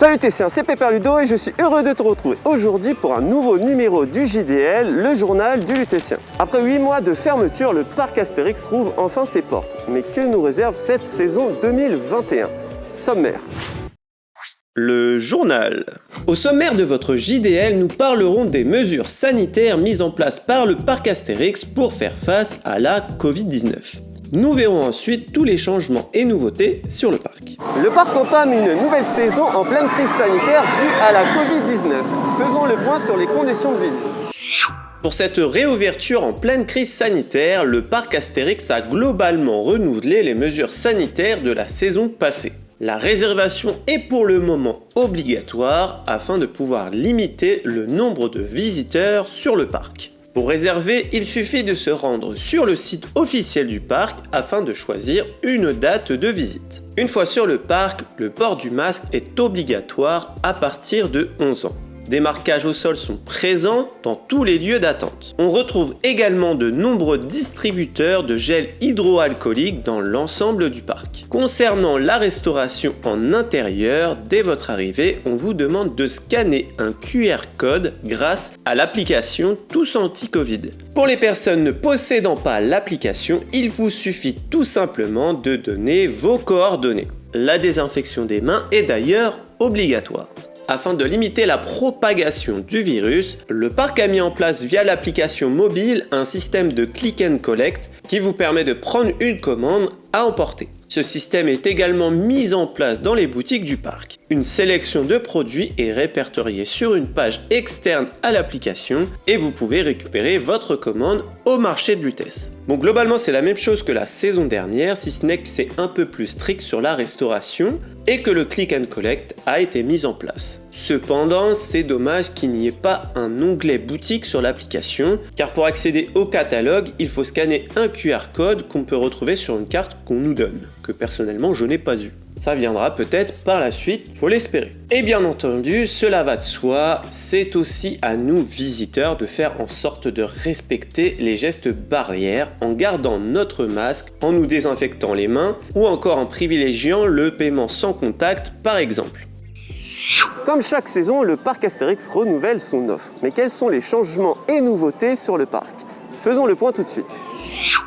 Salut Tessien, c'est Pépère Ludo et je suis heureux de te retrouver aujourd'hui pour un nouveau numéro du JDL, le journal du Lutétien. Après 8 mois de fermeture, le parc Astérix rouvre enfin ses portes. Mais que nous réserve cette saison 2021? Sommaire. Le journal. Au sommaire de votre JDL, nous parlerons des mesures sanitaires mises en place par le parc Astérix pour faire face à la Covid-19. Nous verrons ensuite tous les changements et nouveautés sur le parc. Le parc entame une nouvelle saison en pleine crise sanitaire due à la Covid-19. Faisons le point sur les conditions de visite. Pour cette réouverture en pleine crise sanitaire, le parc Astérix a globalement renouvelé les mesures sanitaires de la saison passée. La réservation est pour le moment obligatoire afin de pouvoir limiter le nombre de visiteurs sur le parc. Pour réserver, il suffit de se rendre sur le site officiel du parc afin de choisir une date de visite. Une fois sur le parc, le port du masque est obligatoire à partir de 11 ans. Des marquages au sol sont présents dans tous les lieux d'attente. On retrouve également de nombreux distributeurs de gel hydroalcoolique dans l'ensemble du parc. Concernant la restauration en intérieur, dès votre arrivée, on vous demande de scanner un QR code grâce à l'application Tous Anti-Covid. Pour les personnes ne possédant pas l'application, il vous suffit tout simplement de donner vos coordonnées. La désinfection des mains est d'ailleurs obligatoire. Afin de limiter la propagation du virus, le parc a mis en place via l'application mobile un système de click and collect qui vous permet de prendre une commande à emporter. Ce système est également mis en place dans les boutiques du parc. Une sélection de produits est répertoriée sur une page externe à l'application et vous pouvez récupérer votre commande au marché de Lutèce. Bon, globalement c'est la même chose que la saison dernière, si ce n'est que c'est un peu plus strict sur la restauration et que le click and collect a été mis en place. Cependant, c'est dommage qu'il n'y ait pas un onglet boutique sur l'application, car pour accéder au catalogue, il faut scanner un QR code qu'on peut retrouver sur une carte qu'on nous donne, que personnellement je n'ai pas eu. Ça viendra peut-être par la suite, faut l'espérer. Et bien entendu, cela va de soi, c'est aussi à nous visiteurs de faire en sorte de respecter les gestes barrières en gardant notre masque, en nous désinfectant les mains ou encore en privilégiant le paiement sans contact par exemple. Comme chaque saison, le parc Astérix renouvelle son offre. Mais quels sont les changements et nouveautés sur le parc? Faisons le point tout de suite.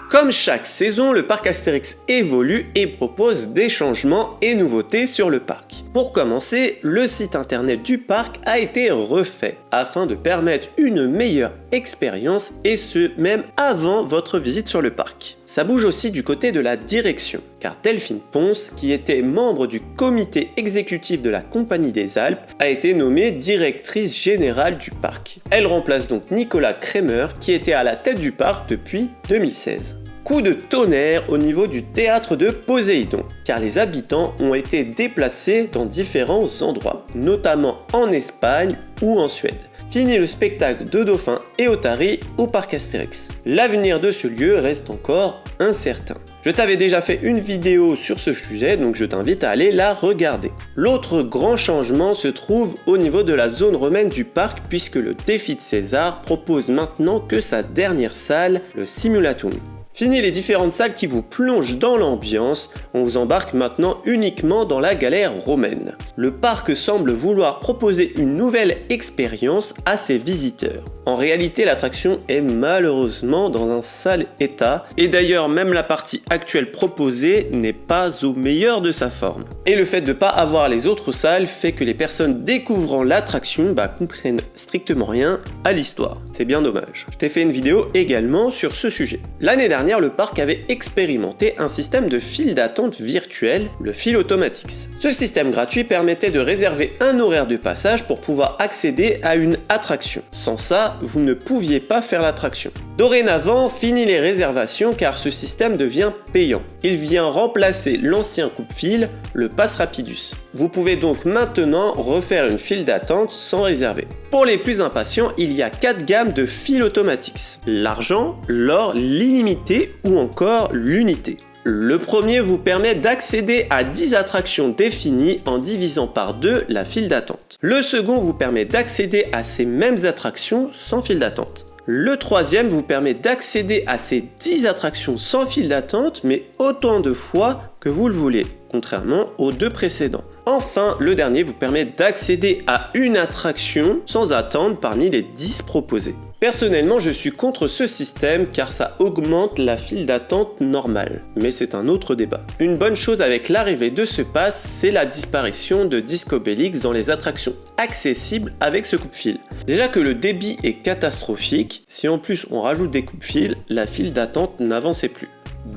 Comme chaque saison, le parc Astérix évolue et propose des changements et nouveautés sur le parc. Pour commencer, le site internet du parc a été refait afin de permettre une meilleure expérience et ce même avant votre visite sur le parc. Ça bouge aussi du côté de la direction, car Delphine Ponce, qui était membre du comité exécutif de la Compagnie des Alpes, a été nommée directrice générale du parc. Elle remplace donc Nicolas Kremer, qui était à la tête du parc depuis 2016. Coup de tonnerre au niveau du théâtre de Poséidon, car les habitants ont été déplacés dans différents endroits, notamment en Espagne ou en Suède. Fini le spectacle de dauphins et otaries au parc Astérix. L'avenir de ce lieu reste encore incertain. Je t'avais déjà fait une vidéo sur ce sujet, donc je t'invite à aller la regarder. L'autre grand changement se trouve au niveau de la zone romaine du parc, puisque le Défi de César propose maintenant que sa dernière salle, le Simulatum. Fini les différentes salles qui vous plongent dans l'ambiance, on vous embarque maintenant uniquement dans la galère romaine. Le parc semble vouloir proposer une nouvelle expérience à ses visiteurs. En réalité, l'attraction est malheureusement dans un sale état, et d'ailleurs même la partie actuelle proposée n'est pas au meilleur de sa forme. Et le fait de ne pas avoir les autres salles fait que les personnes découvrant l'attraction comprennent strictement rien à l'histoire. C'est bien dommage. Je t'ai fait une vidéo également sur ce sujet. L'année dernière, le parc avait expérimenté un système de file d'attente virtuel, le Philotomatix. Ce système gratuit permettait de réserver un horaire de passage pour pouvoir accéder à une attraction. Sans ça, vous ne pouviez pas faire l'attraction. Dorénavant, fini les réservations car ce système devient payant. Il vient remplacer l'ancien coupe-file, le Pass Rapidus. Vous pouvez donc maintenant refaire une file d'attente sans réserver. Pour les plus impatients, il y a 4 gammes de Philotomatix: l'argent, l'or, l'illimité ou encore l'unité. Le premier vous permet d'accéder à 10 attractions définies en divisant par 2 la file d'attente. Le second vous permet d'accéder à ces mêmes attractions sans file d'attente. Le troisième vous permet d'accéder à ces 10 attractions sans file d'attente, mais autant de fois que vous le voulez, contrairement aux 2 précédents. Enfin, le dernier vous permet d'accéder à une attraction sans attendre parmi les 10 proposées. Personnellement, je suis contre ce système car ça augmente la file d'attente normale, mais c'est un autre débat. Une bonne chose avec l'arrivée de ce pass, c'est la disparition de Discobélix dans les attractions accessibles avec ce coupe-fil. Déjà que le débit est catastrophique, si en plus on rajoute des coupe-fils, la file d'attente n'avançait plus.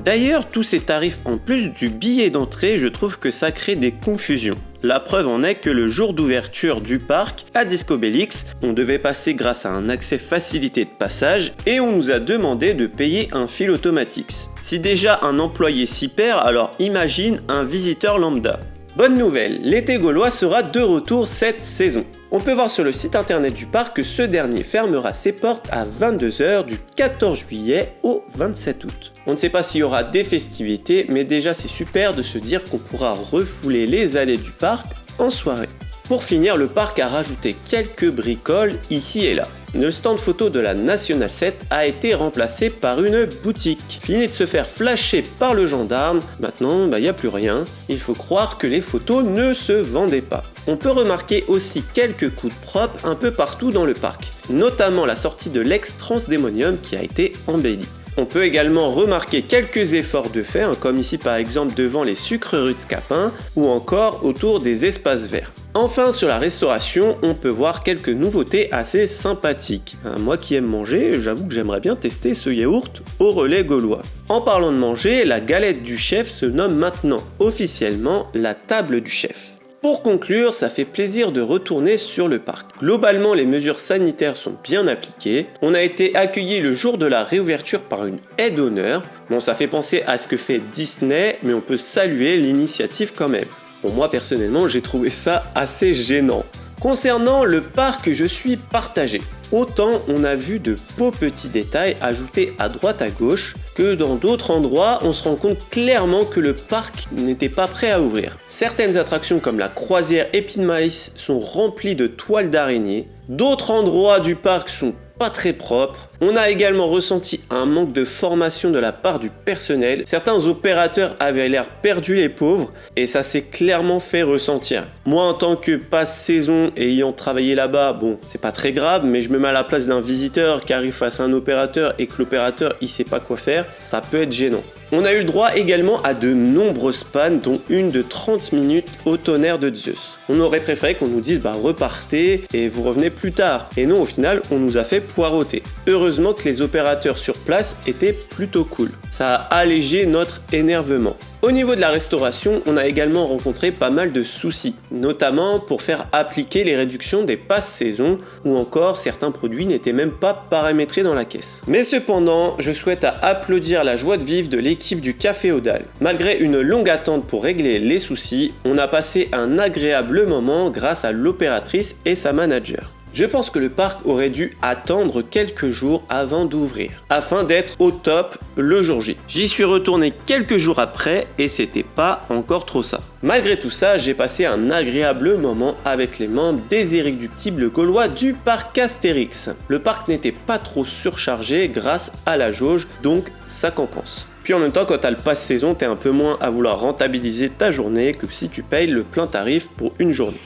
D'ailleurs, tous ces tarifs en plus du billet d'entrée, je trouve que ça crée des confusions. La preuve en est que le jour d'ouverture du parc à Discobélix, on devait passer grâce à un accès facilité de passage et on nous a demandé de payer un fil automatique. Si déjà un employé s'y perd, alors imagine un visiteur lambda. Bonne nouvelle, l'été gaulois sera de retour cette saison. On peut voir sur le site internet du parc que ce dernier fermera ses portes à 22 h du 14 juillet au 27 août. On ne sait pas s'il y aura des festivités, mais déjà c'est super de se dire qu'on pourra refouler les allées du parc en soirée. Pour finir, le parc a rajouté quelques bricoles ici et là. Le stand photo de la National 7 a été remplacé par une boutique. Fini de se faire flasher par le gendarme, maintenant il n'y a plus rien. Il faut croire que les photos ne se vendaient pas. On peut remarquer aussi quelques coups de propre un peu partout dans le parc, notamment la sortie de l'ex-Transdémonium qui a été embellie. On peut également remarquer quelques efforts de fait, comme ici par exemple devant les sucreries de Scapin ou encore autour des espaces verts. Enfin, sur la restauration, on peut voir quelques nouveautés assez sympathiques. Moi qui aime manger, j'avoue que j'aimerais bien tester ce yaourt au relais gaulois. En parlant de manger, la galette du chef se nomme maintenant officiellement la table du chef. Pour conclure, ça fait plaisir de retourner sur le parc. Globalement, les mesures sanitaires sont bien appliquées. On a été accueillis le jour de la réouverture par une aide d'honneur. Bon, ça fait penser à ce que fait Disney, mais on peut saluer l'initiative quand même. Bon, moi personnellement, j'ai trouvé ça assez gênant. Concernant le parc, je suis partagé. Autant on a vu de beaux petits détails ajoutés à droite à gauche, que dans d'autres endroits, on se rend compte clairement que le parc n'était pas prêt à ouvrir. Certaines attractions comme la croisière Épine Maïs sont remplies de toiles d'araignée. D'autres endroits du parc sont pas très propres. On a également ressenti un manque de formation de la part du personnel. Certains opérateurs avaient l'air perdus les pauvres et ça s'est clairement fait ressentir. Moi en tant que passe-saison et ayant travaillé là-bas, bon c'est pas très grave, mais je me mets à la place d'un visiteur qui arrive face à un opérateur et que l'opérateur il sait pas quoi faire, ça peut être gênant. On a eu le droit également à de nombreuses pannes, dont une de 30 minutes au tonnerre de Zeus. On aurait préféré qu'on nous dise repartez et vous revenez plus tard. Et non, au final, on nous a fait poireauter. Heureusement que les opérateurs sur place étaient plutôt cool. Ça a allégé notre énervement. Au niveau de la restauration, on a également rencontré pas mal de soucis, notamment pour faire appliquer les réductions des passes saison ou encore certains produits n'étaient même pas paramétrés dans la caisse. Mais cependant, je souhaite applaudir la joie de vivre de l'équipe du Café Audal. Malgré une longue attente pour régler les soucis, on a passé un agréable moment grâce à l'opératrice et sa manager. Je pense que le parc aurait dû attendre quelques jours avant d'ouvrir, afin d'être au top le jour J. J'y suis retourné quelques jours après et c'était pas encore trop ça. Malgré tout ça, j'ai passé un agréable moment avec les membres des Irréductibles Gaulois du parc Astérix. Le parc n'était pas trop surchargé grâce à la jauge, donc ça compense. Puis en même temps, quand t'as le pass saison, t'es un peu moins à vouloir rentabiliser ta journée que si tu payes le plein tarif pour une journée.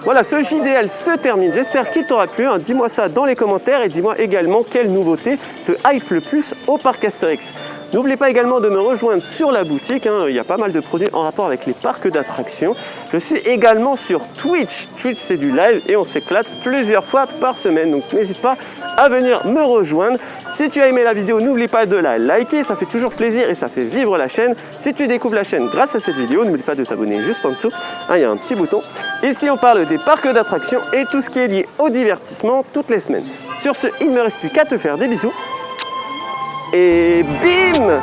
Voilà, ce JDL se termine. J'espère qu'il t'aura plu. Dis-moi ça dans les commentaires et dis-moi également quelle nouveauté te hype le plus au parc Astérix. N'oublie pas également de me rejoindre sur la boutique. Il y a pas mal de produits en rapport avec les parcs d'attractions. Je suis également sur Twitch. Twitch, c'est du live et on s'éclate plusieurs fois par semaine. Donc n'hésite pas à venir me rejoindre. Si tu as aimé la vidéo, n'oublie pas de la liker. Ça fait toujours plaisir et ça fait vivre la chaîne. Si tu découvres la chaîne grâce à cette vidéo, n'oublie pas de t'abonner juste en dessous. Il y a un petit bouton. Ici, on parle des parcs d'attractions et tout ce qui est lié au divertissement toutes les semaines. Sur ce, il ne me reste plus qu'à te faire des bisous. Et bim!